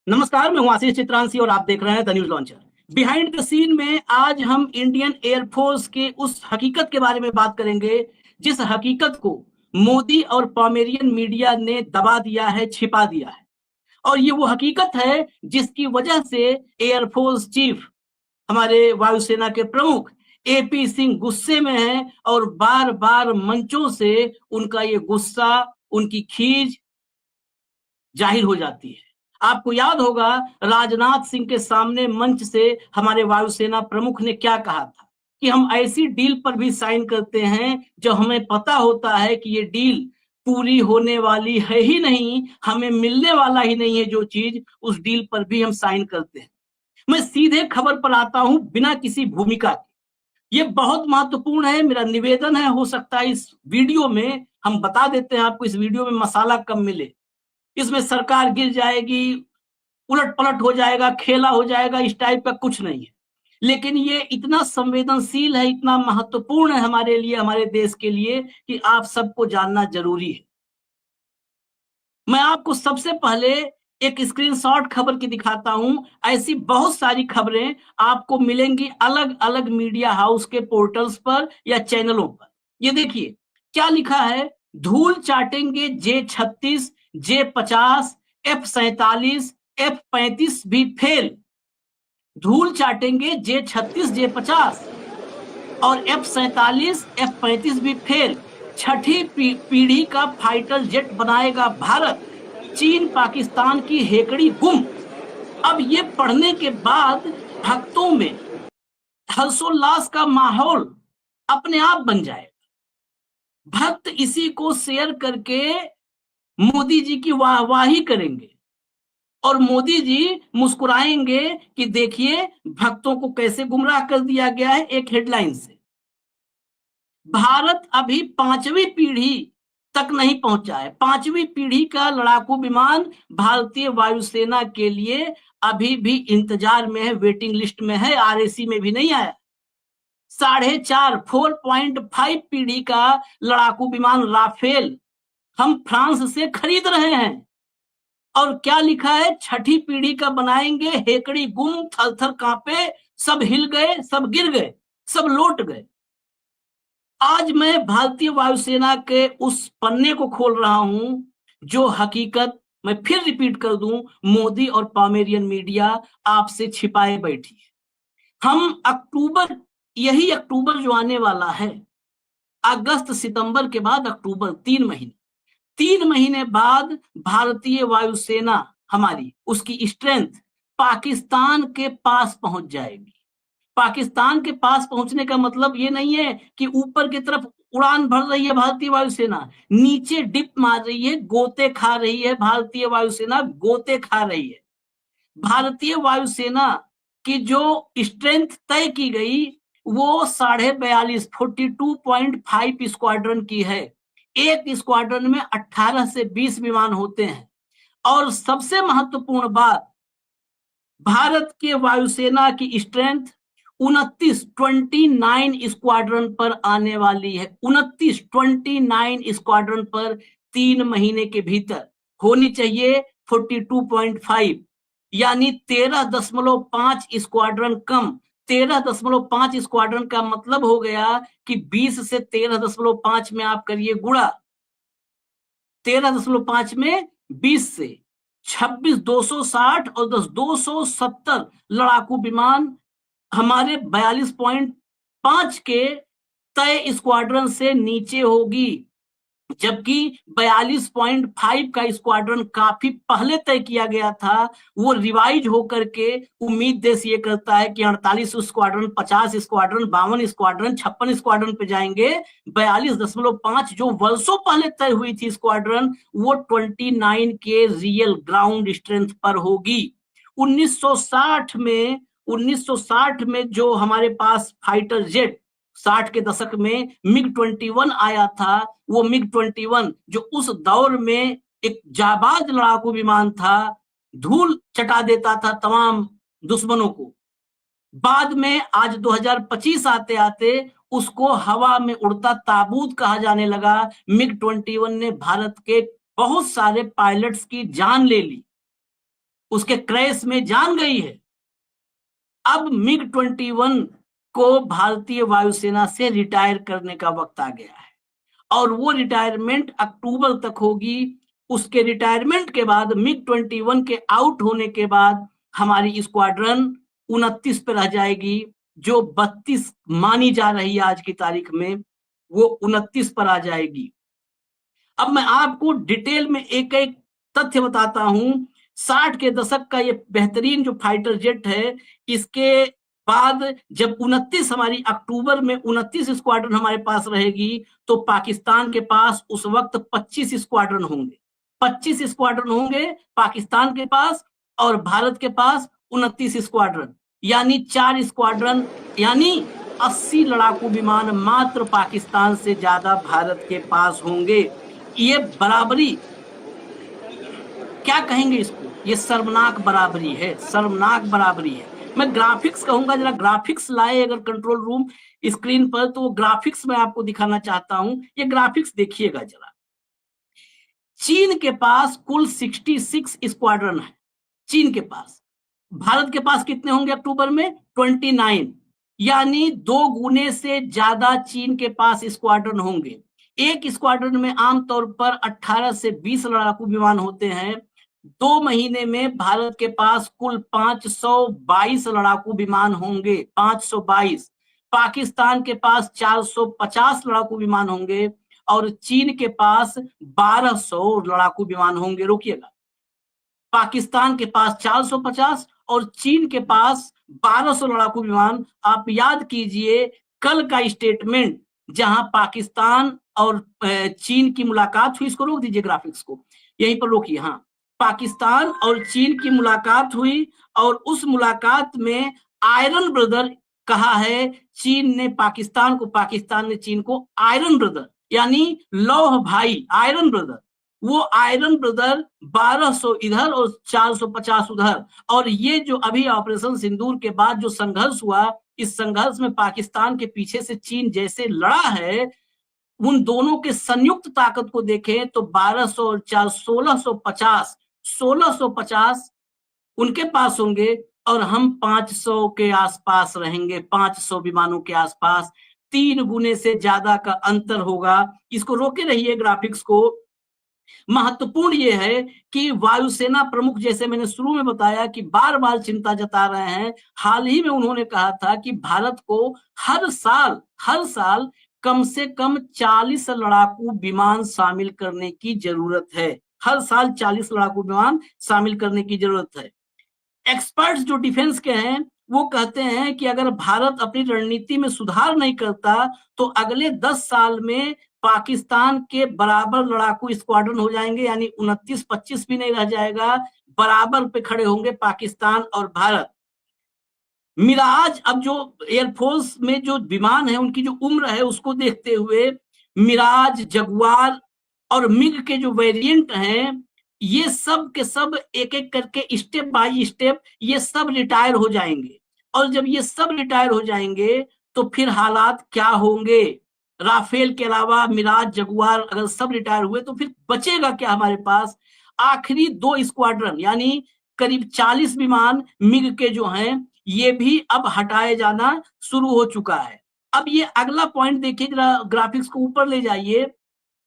नमस्कार, मैं हूं आशीष चित्रांशी और आप देख रहे हैं the news launcher. Behind the scene में आज हम इंडियन एयरफोर्स के उस हकीकत के बारे में बात करेंगे जिस हकीकत को मोदी और पॉमेरियन मीडिया ने दबा दिया है, छिपा दिया है। और ये वो हकीकत है जिसकी वजह से एयरफोर्स चीफ, हमारे वायुसेना के प्रमुख एपी सिंह गुस्से में हैं और बार बार मंचों से उनका ये गुस्सा, उनकी खीज जाहिर हो जाती है। आपको याद होगा राजनाथ सिंह के सामने मंच से हमारे वायुसेना प्रमुख ने क्या कहा था कि हम ऐसी डील पर भी साइन करते हैं जो हमें पता होता है कि ये डील पूरी होने वाली है ही नहीं, हमें मिलने वाला ही नहीं है जो चीज, उस डील पर भी हम साइन करते हैं। मैं सीधे खबर पर आता हूं बिना किसी भूमिका के। ये बहुत महत्वपूर्ण है। मेरा निवेदन है, हो सकता है इस वीडियो में हम बता देते हैं आपको, इस वीडियो में मसाला कम मिले, इसमें सरकार गिर जाएगी, उलट पलट हो जाएगा, खेला हो जाएगा, इस टाइप का कुछ नहीं है। लेकिन ये इतना संवेदनशील है, इतना महत्वपूर्ण है हमारे लिए, हमारे देश के लिए, कि आप सबको जानना जरूरी है। मैं आपको सबसे पहले एक स्क्रीनशॉट खबर की दिखाता हूं। ऐसी बहुत सारी खबरें आपको मिलेंगी अलग अलग मीडिया हाउस के पोर्टल्स पर या चैनलों पर। ये देखिए क्या लिखा है। धूल चाटेंगे J-36, J-50, F-47, F-35 भी फेल। धूल चाटेंगे J-36, J-50 और F-47, F-35 भी फेल। छठी पीढ़ी का फाइटर जेट बनाएगा भारत। चीन पाकिस्तान की हेकड़ी गुम। अब ये पढ़ने के बाद भक्तों में हर्षोल्लास का माहौल अपने आप बन जाएगा। भक्त इसी को शेयर करके मोदी जी की वाहवाही करेंगे और मोदी जी मुस्कुराएंगे कि देखिए भक्तों को कैसे गुमराह कर दिया गया है। एक हेडलाइन से भारत अभी 5वीं पीढ़ी तक नहीं पहुंचा है। 5वीं पीढ़ी का लड़ाकू विमान भारतीय वायुसेना के लिए अभी भी इंतजार में है, वेटिंग लिस्ट में है, आरएसी में भी नहीं आया। 4.5 पीढ़ी का लड़ाकू विमान राफेल हम फ्रांस से खरीद रहे हैं। और क्या लिखा है, छठी पीढ़ी का बनाएंगे, हेकड़ी गुम, थर थर कांपे, सब हिल गए, सब गिर गए, सब लौट गए। आज मैं भारतीय वायुसेना के उस पन्ने को खोल रहा हूं जो हकीकत, मैं फिर रिपीट कर दूं, मोदी और पॉमेरियन मीडिया आपसे छिपाए बैठी है। हम अक्टूबर, यही अक्टूबर जो आने वाला है, अगस्त सितंबर के बाद अक्टूबर, 3 महीने बाद भारतीय वायुसेना हमारी, उसकी स्ट्रेंथ पाकिस्तान के पास पहुंच जाएगी। पाकिस्तान के पास पहुंचने का मतलब ये नहीं है कि ऊपर की तरफ उड़ान भर रही है भारतीय वायुसेना, नीचे डिप मार रही है, गोते खा रही है भारतीय वायुसेना, गोते खा रही है। भारतीय वायुसेना की जो स्ट्रेंथ तय की गई वो 42.5 स्क्वाड्रन की है। एक स्क्वाड्रन में 18 से 20 विमान होते हैं। और सबसे महत्वपूर्ण बात, भारत के वायुसेना की स्ट्रेंथ 29 स्क्वाड्रन पर आने वाली है। 29 स्क्वाड्रन पर 3 महीने के भीतर होनी चाहिए 42.5, यानी 13.5 स्क्वाड्रन कम। 13.5 स्क्वाड्रन का मतलब हो गया कि 20 से 13.5 में आप करिए गुणा, 13.5 में 20 से 26, 260 और 10, 270 लड़ाकू विमान हमारे 42.5 के तय स्क्वाड्रन से नीचे होगी। जबकि 42.5 का स्क्वाड्रन काफी पहले तय किया गया था, वो रिवाइज होकर के उम्मीद देश ये करता है कि 48 स्क्वाड्रन, 50 स्क्वाड्रन, 52 स्क्वाड्रन, 56 स्क्वाड्रन पे जाएंगे। 42.5 जो वर्षों पहले तय हुई थी स्क्वाड्रन, वो 29 के रियल ग्राउंड स्ट्रेंथ पर होगी। 1960 में जो हमारे पास फाइटर जेट, 60 के दशक में MiG-21 आया था, वो MiG-21 जो उस दौर में एक जाबाज लड़ाकू विमान था, धूल चटा देता था तमाम दुश्मनों को। बाद में आज 2025 आते आते उसको हवा में उड़ता ताबूत कहा जाने लगा। MiG-21 ने भारत के बहुत सारे पायलट्स की जान ले ली। उसके क्रैश में जान गई है। अब MiG-21 को भारतीय वायुसेना से रिटायर करने का वक्त आ गया है और वो रिटायरमेंट अक्टूबर तक होगी। उसके रिटायरमेंट के बाद MiG-21 के आउट होने के बाद हमारी स्क्वाड्रन 29 पे रह जाएगी, जो 32 मानी जा रही है आज की तारीख में, वो 29 पर आ जाएगी। अब मैं आपको डिटेल में एक एक तथ्य बताता हूं। 60 के दशक का ये बेहतरीन जो फाइटर जेट है, इसके बाद जब 29 हमारी अक्टूबर में 29 स्क्वाड्रन हमारे पास रहेगी, तो पाकिस्तान के पास उस वक्त 25 स्क्वाड्रन होंगे। 25 स्क्वाड्रन होंगे पाकिस्तान के पास और भारत के पास 29 स्क्वाड्रन, यानी 4 स्क्वाड्रन, यानी 80 लड़ाकू विमान मात्र पाकिस्तान से ज्यादा भारत के पास होंगे। ये बराबरी, क्या कहेंगे इसको, ये शर्मनाक बराबरी है, शर्मनाक बराबरी है। मैं ग्राफिक्स कहूंगा, जरा ग्राफिक्स लाए अगर कंट्रोल रूम स्क्रीन पर, तो वो ग्राफिक्स मैं आपको दिखाना चाहता हूं। ये ग्राफिक्स देखिएगा जरा। चीन के पास कुल 66 स्क्वाड्रन है, चीन के पास। भारत के पास कितने होंगे अक्टूबर में? 29, यानी 2 गुने से ज्यादा चीन के पास स्क्वाड्रन होंगे। एक स्क्वाड्रन में आमतौर पर 18 से 20 लड़ाकू विमान होते हैं। 2 महीने में भारत के पास कुल 522 लड़ाकू विमान होंगे, 522। पाकिस्तान के पास 450 लड़ाकू विमान होंगे और चीन के पास 1200 लड़ाकू विमान होंगे। रोकिएगा, पाकिस्तान के पास 450 और चीन के पास 1200 लड़ाकू विमान। आप याद कीजिए कल का स्टेटमेंट जहां पाकिस्तान और चीन की मुलाकात हुई। इसको रोक दीजिए, ग्राफिक्स को यहीं पर रोकिए। हाँ, पाकिस्तान और चीन की मुलाकात हुई और उस मुलाकात में आयरन ब्रदर कहा है चीन ने पाकिस्तान को, पाकिस्तान ने चीन को आयरन ब्रदर, यानी लौह भाई, आयरन ब्रदर। वो आयरन ब्रदर 1200 इधर और 450 उधर। और ये जो अभी ऑपरेशन सिंदूर के बाद जो संघर्ष हुआ, इस संघर्ष में पाकिस्तान के पीछे से चीन जैसे लड़ा है, उन दोनों के संयुक्त ताकत को देखें तो 1200 और 1650, 1650 उनके पास होंगे और हम 500 के आसपास रहेंगे, 500 विमानों के आसपास। 3 गुने से ज्यादा का अंतर होगा। इसको रोके रहिए ग्राफिक्स को। महत्वपूर्ण यह है कि वायुसेना प्रमुख, जैसे मैंने शुरू में बताया, कि बार बार चिंता जता रहे हैं। हाल ही में उन्होंने कहा था कि भारत को हर साल कम से कम 40 लड़ाकू विमान शामिल करने की जरूरत है। हर साल 40 लड़ाकू विमान शामिल करने की जरूरत है। एक्सपर्ट्स जो डिफेंस के हैं वो कहते हैं कि अगर भारत अपनी रणनीति में सुधार नहीं करता तो अगले 10 साल में पाकिस्तान के बराबर लड़ाकू स्क्वाड्रन हो जाएंगे, यानी 29-25 भी नहीं रह जाएगा, बराबर पे खड़े होंगे पाकिस्तान और भारत। मिराज, अब जो एयरफोर्स में जो विमान है उनकी जो उम्र है उसको देखते हुए मिराज, जगुआर और मिग के जो वेरिएंट हैं, ये सब के सब एक एक करके स्टेप बाय स्टेप ये सब रिटायर हो जाएंगे। और जब ये सब रिटायर हो जाएंगे तो फिर हालात क्या होंगे? राफेल के अलावा मिराज, जगुआर अगर सब रिटायर हुए तो फिर बचेगा क्या हमारे पास? आखिरी 2 स्क्वाड्रन, यानी करीब 40 विमान मिग के जो हैं, ये भी अब हटाए जाना शुरू हो चुका है। अब ये अगला पॉइंट देखिए जरा, ग्राफिक्स को ऊपर ले जाइए।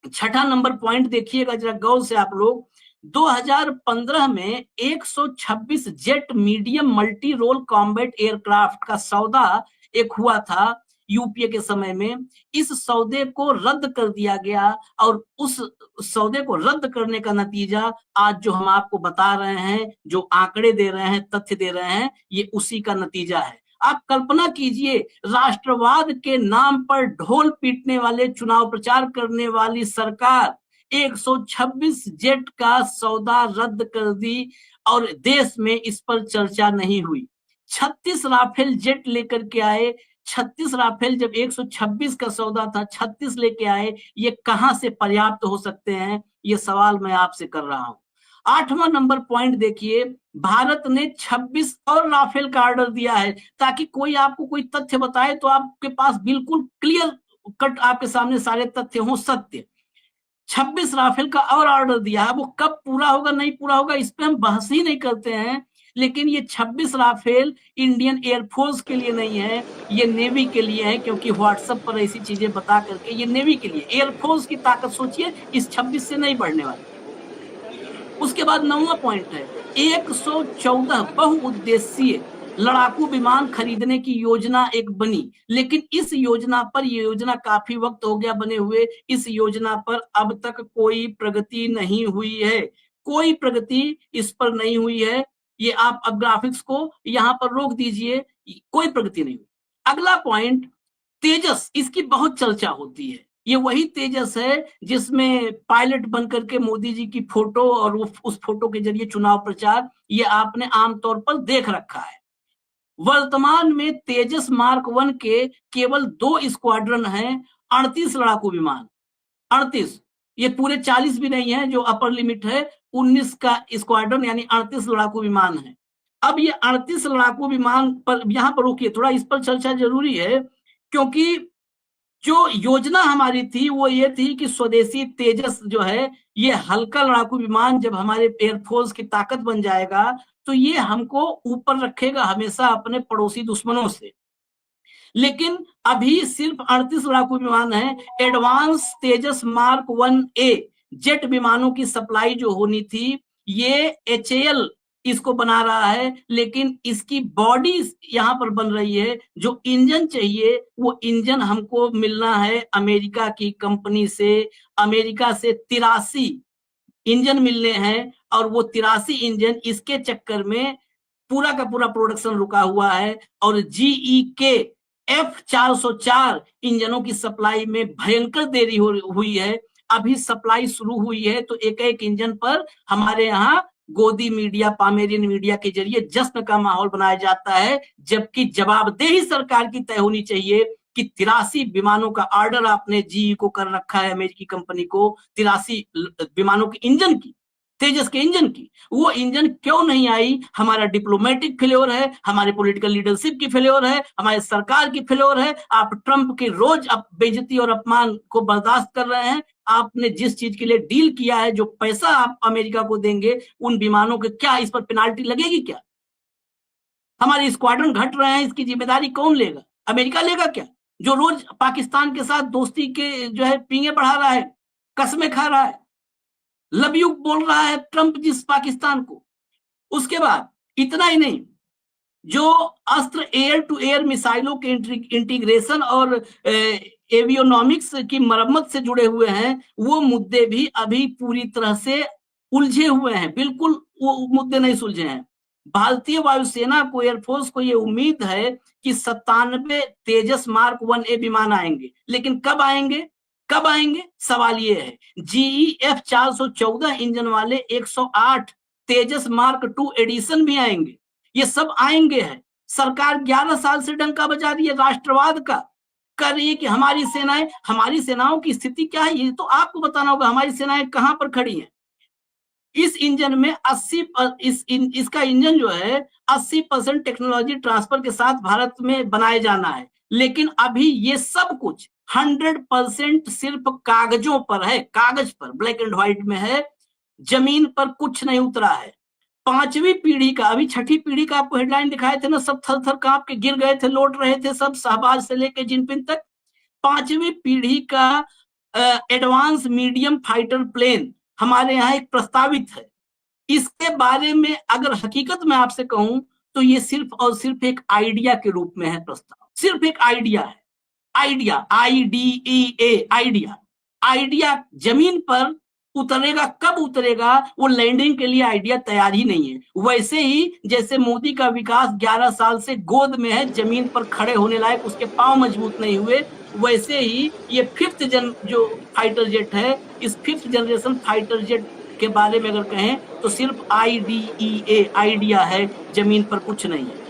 6ठा नंबर पॉइंट देखिएगा जरा गौर से आप लोग। 2015 में 126 jet medium multi role combat aircraft का सौदा एक हुआ था यूपीए के समय में। इस सौदे को रद्द कर दिया गया और उस सौदे को रद्द करने का नतीजा आज जो हम आपको बता रहे हैं, जो आंकड़े दे रहे हैं, तथ्य दे रहे हैं, ये उसी का नतीजा है। आप कल्पना कीजिए, राष्ट्रवाद के नाम पर ढोल पीटने वाले, चुनाव प्रचार करने वाली सरकार 126 जेट का सौदा रद्द कर दी और देश में इस पर चर्चा नहीं हुई। 36 राफेल जेट लेकर के आए। 36 राफेल, जब 126 का सौदा था, 36 लेके आए, ये कहां से पर्याप्त हो सकते हैं? ये सवाल मैं आपसे कर रहा हूं। 8वां नंबर पॉइंट देखिए, भारत ने 26 और राफेल का ऑर्डर दिया है, ताकि कोई आपको कोई तथ्य बताए तो आपके पास बिल्कुल क्लियर कट आपके सामने सारे तथ्य हो, सत्य। 26 राफेल का और ऑर्डर दिया है। वो कब पूरा होगा नहीं पूरा होगा इस पे हम बहस ही नहीं करते हैं, लेकिन ये 26 राफेल इंडियन एयरफोर्स के लिए नहीं है, ये नेवी के लिए है, क्योंकि व्हाट्सएप पर ऐसी चीजें बता करके ये नेवी के लिए, एयरफोर्स की ताकत सोचिए इस 26 से नहीं बढ़ने वाली। उसके बाद 9वां पॉइंट है 114 बहुउद्देशीय लड़ाकू विमान खरीदने की योजना एक बनी, लेकिन इस योजना पर, ये योजना काफी वक्त हो गया बने हुए, इस योजना पर अब तक कोई प्रगति नहीं हुई है, कोई प्रगति इस पर नहीं हुई है। ये आप अब ग्राफिक्स को यहां पर रोक दीजिए, कोई प्रगति नहीं हुई। अगला पॉइंट तेजस, इसकी बहुत चर्चा होती है। ये वही तेजस है जिसमें पायलट बनकर के मोदी जी की फोटो और वो उस फोटो के जरिए चुनाव प्रचार, ये आपने आमतौर पर देख रखा है। वर्तमान में तेजस मार्क 1 के केवल 2 स्क्वाड्रन हैं, 38 लड़ाकू विमान, 38, ये पूरे 40 भी नहीं है जो अपर लिमिट है, 19 का स्क्वाड्रन यानी 38 लड़ाकू विमान है। अब ये 38 लड़ाकू विमान पर यहां पर रुकिए, थोड़ा इस पर चर्चा जरूरी है, क्योंकि जो योजना हमारी थी वो ये थी कि स्वदेशी तेजस जो है, ये हल्का लड़ाकू विमान जब हमारे एयरफोर्स की ताकत बन जाएगा तो ये हमको ऊपर रखेगा हमेशा अपने पड़ोसी दुश्मनों से। लेकिन अभी सिर्फ 38 लड़ाकू विमान है। एडवांस तेजस मार्क 1A जेट विमानों की सप्लाई जो होनी थी, ये HAL इसको बना रहा है, लेकिन इसकी बॉडी यहां पर बन रही है। जो इंजन चाहिए वो इंजन हमको मिलना है अमेरिका की कंपनी से। अमेरिका से 83 इंजन मिलने हैं, और वो 83 इंजन, इसके चक्कर में पूरा का पूरा प्रोडक्शन रुका हुआ है। और GE के F404 इंजनों की सप्लाई में भयंकर देरी हुई है। अभी सप्लाई शुरू हुई है तो एक एक इंजन पर हमारे यहाँ गोदी मीडिया, पामेरियन मीडिया के जरिए जश्न का माहौल बनाया जाता है, जबकि जवाबदेही सरकार की तय होनी चाहिए कि 83 विमानों का ऑर्डर आपने GE को कर रखा है, अमेरिकी कंपनी को 83 विमानों के इंजन की, तेजस के इंजन की, वो इंजन क्यों नहीं आई? हमारा डिप्लोमेटिक फेल्योर है, हमारे पॉलिटिकल लीडरशिप की फेल्योर है, हमारे सरकार की फेल्योर है। आप ट्रंप के रोज बेइज्जती और अपमान को बर्दाश्त कर रहे हैं। आपने जिस चीज के लिए डील किया है, जो पैसा आप अमेरिका को देंगे, उन विमानों के क्या इस पर पेनाल्टी लगेगी क्या? हमारे स्क्वाड्रन घट रहे हैं, इसकी जिम्मेदारी कौन लेगा? अमेरिका लेगा क्या, जो रोज पाकिस्तान के साथ दोस्ती के जो है पींगे बढ़ा रहा है, कसमें खा रहा है, लव यू बोल रहा है ट्रंप जिस पाकिस्तान को। उसके बाद इतना ही नहीं, जो अस्त्र एयर टू एयर मिसाइलों के इंटीग्रेशन और एवियोनॉमिक्स की मरम्मत से जुड़े हुए हैं, वो मुद्दे भी अभी पूरी तरह से उलझे हुए हैं, बिल्कुल वो मुद्दे नहीं सुलझे हैं। भारतीय वायुसेना को, एयरफोर्स को ये उम्मीद है कि 97 तेजस मार्क 1A विमान आएंगे, लेकिन कब आएंगे, कब आएंगे, सवाल ये है। GE F414 इंजन वाले 108 तेजस मार्क 2 एडिशन भी आएंगे, ये सब आएंगे है। सरकार 11 साल से डंका बजा रही है राष्ट्रवाद का, कर रही है कि हमारी सेनाएं, हमारी सेनाओं की स्थिति क्या है ये तो आपको बताना होगा, हमारी सेनाएं कहां पर खड़ी हैं। इस इंजन में 80 इसका इंजन जो है 80% टेक्नोलॉजी ट्रांसफर के साथ भारत में बनाए जाना है, लेकिन अभी ये सब कुछ 100% सिर्फ कागजों पर है, कागज पर ब्लैक एंड व्हाइट में है, जमीन पर कुछ नहीं उतरा है। 5वीं पीढ़ी का, अभी 6ठी पीढ़ी का आपको हेडलाइन दिखाए थे ना, सब थर थर कांप के गिर गए थे, लौट रहे थे सब, शहबाज से लेके जिनपिन तक। 5वीं पीढ़ी का एडवांस मीडियम फाइटर प्लेन हमारे यहाँ एक प्रस्तावित है। इसके बारे में अगर हकीकत में आपसे कहूं तो ये सिर्फ और सिर्फ एक आइडिया के रूप में है प्रस्ताव, सिर्फ एक आइडिया है। आइडिया, IDEA, आइडिया, आइडिया जमीन पर उतरेगा, कब उतरेगा, वो लैंडिंग के लिए आइडिया तैयार ही नहीं है। वैसे ही जैसे मोदी का विकास 11 साल से गोद में है, जमीन पर खड़े होने लायक उसके पांव मजबूत नहीं हुए, वैसे ही ये 5th जन जो फाइटर जेट है, इस 5th जनरेशन फाइटर जेट के बारे में अगर कहें तो सिर्फ IDEA, आइडिया है, जमीन पर कुछ नहीं है।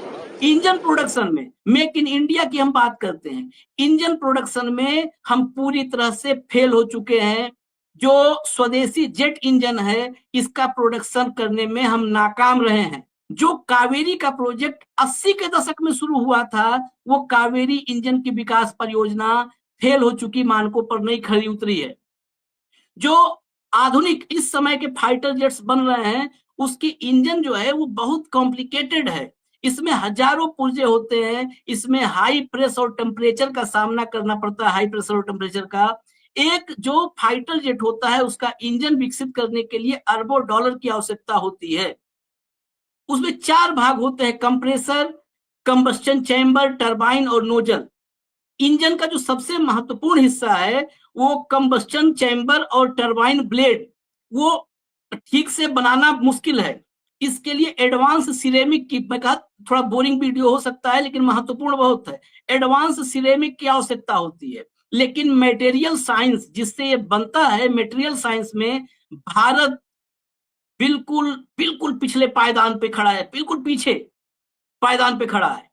इंजन प्रोडक्शन में, मेक इन इंडिया की हम बात करते हैं, इंजन प्रोडक्शन में हम पूरी तरह से फेल हो चुके हैं। जो स्वदेशी जेट इंजन है, इसका प्रोडक्शन करने में हम नाकाम रहे हैं। जो कावेरी का प्रोजेक्ट 80 के दशक में शुरू हुआ था, वो कावेरी इंजन की विकास परियोजना फेल हो चुकी, मानकों पर नहीं खरी उतरी है। जो आधुनिक इस समय के फाइटर जेट्स बन रहे हैं, उसकी इंजन जो है वो बहुत कॉम्प्लिकेटेड है। इसमें हजारों पुर्जे होते हैं, इसमें हाई प्रेस और टेम्परेचर का सामना करना पड़ता है, हाई प्रेशर और टेम्परेचर का। एक जो फाइटर जेट होता है उसका इंजन विकसित करने के लिए अरबों डॉलर की आवश्यकता होती है। उसमें 4 भाग होते हैं, कंप्रेसर, कंबस्टन चैम्बर, टरबाइन और नोजल। इंजन का जो सबसे महत्वपूर्ण हिस्सा है वो कंबस्टन चैम्बर और टरबाइन ब्लेड, वो ठीक से बनाना मुश्किल है। इसके लिए एडवांस सिरेमिक की, मैं कहा थोड़ा बोरिंग वीडियो हो सकता है लेकिन महत्वपूर्ण बहुत है, एडवांस सिरेमिक की आवश्यकता होती है। लेकिन मटेरियल साइंस जिससे ये बनता है, मटेरियल साइंस में भारत बिल्कुल बिल्कुल पिछले पायदान पे खड़ा है, बिल्कुल पीछे पायदान पे खड़ा है।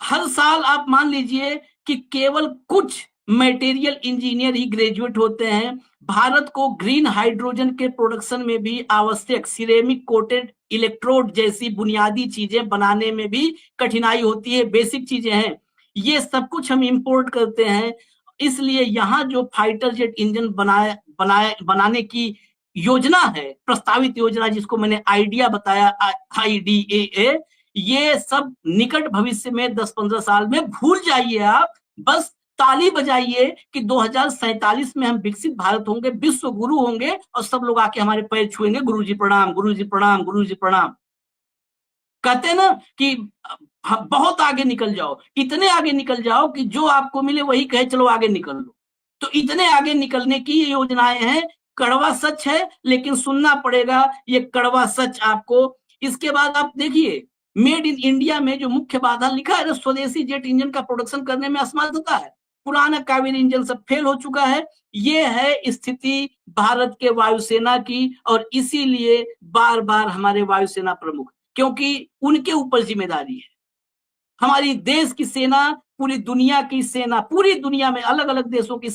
हर साल आप मान लीजिए कि केवल कुछ मटेरियल इंजीनियर ही ग्रेजुएट होते हैं। भारत को ग्रीन हाइड्रोजन के प्रोडक्शन में भी आवश्यक सिरेमिक कोटेड इलेक्ट्रोड जैसी बुनियादी चीजें बनाने में भी कठिनाई होती है, बेसिक चीजें हैं, ये सब कुछ हम इंपोर्ट करते हैं। इसलिए यहाँ जो फाइटर जेट इंजन बनाने की योजना है, प्रस्तावित योजना जिसको मैंने आइडिया बताया, IDAA, ये सब निकट भविष्य में 10-15 साल में भूल जाइए आप। बस ताली बजाइए कि 2047 में हम विकसित भारत होंगे, विश्व गुरु होंगे और सब लोग आके हमारे पैर छुएंगे, गुरुजी प्रणाम, गुरुजी प्रणाम, गुरुजी प्रणाम। कहते हैं ना कि बहुत आगे निकल जाओ, इतने आगे निकल जाओ कि जो आपको मिले वही कहे चलो आगे निकल लो। तो इतने आगे निकलने की ये योजनाएं हैं। कड़वा सच है लेकिन सुनना पड़ेगा ये कड़वा सच आपको। इसके बाद आप देखिए, मेड इन इंडिया में जो मुख्य बाधा लिखा है, स्वदेशी जेट इंजन का प्रोडक्शन करने में असमर्थता है, पुराना कावेरी इंजन सब फेल हो चुका है। ये है स्थिति भारत के वायुसेना की, और इसीलिए बार बार हमारे वायुसेना प्रमुख, क्योंकि उनके ऊपर जिम्मेदारी है। हमारी देश की सेना पूरी दुनिया की सेना, पूरी दुनिया में अलग अलग देशों की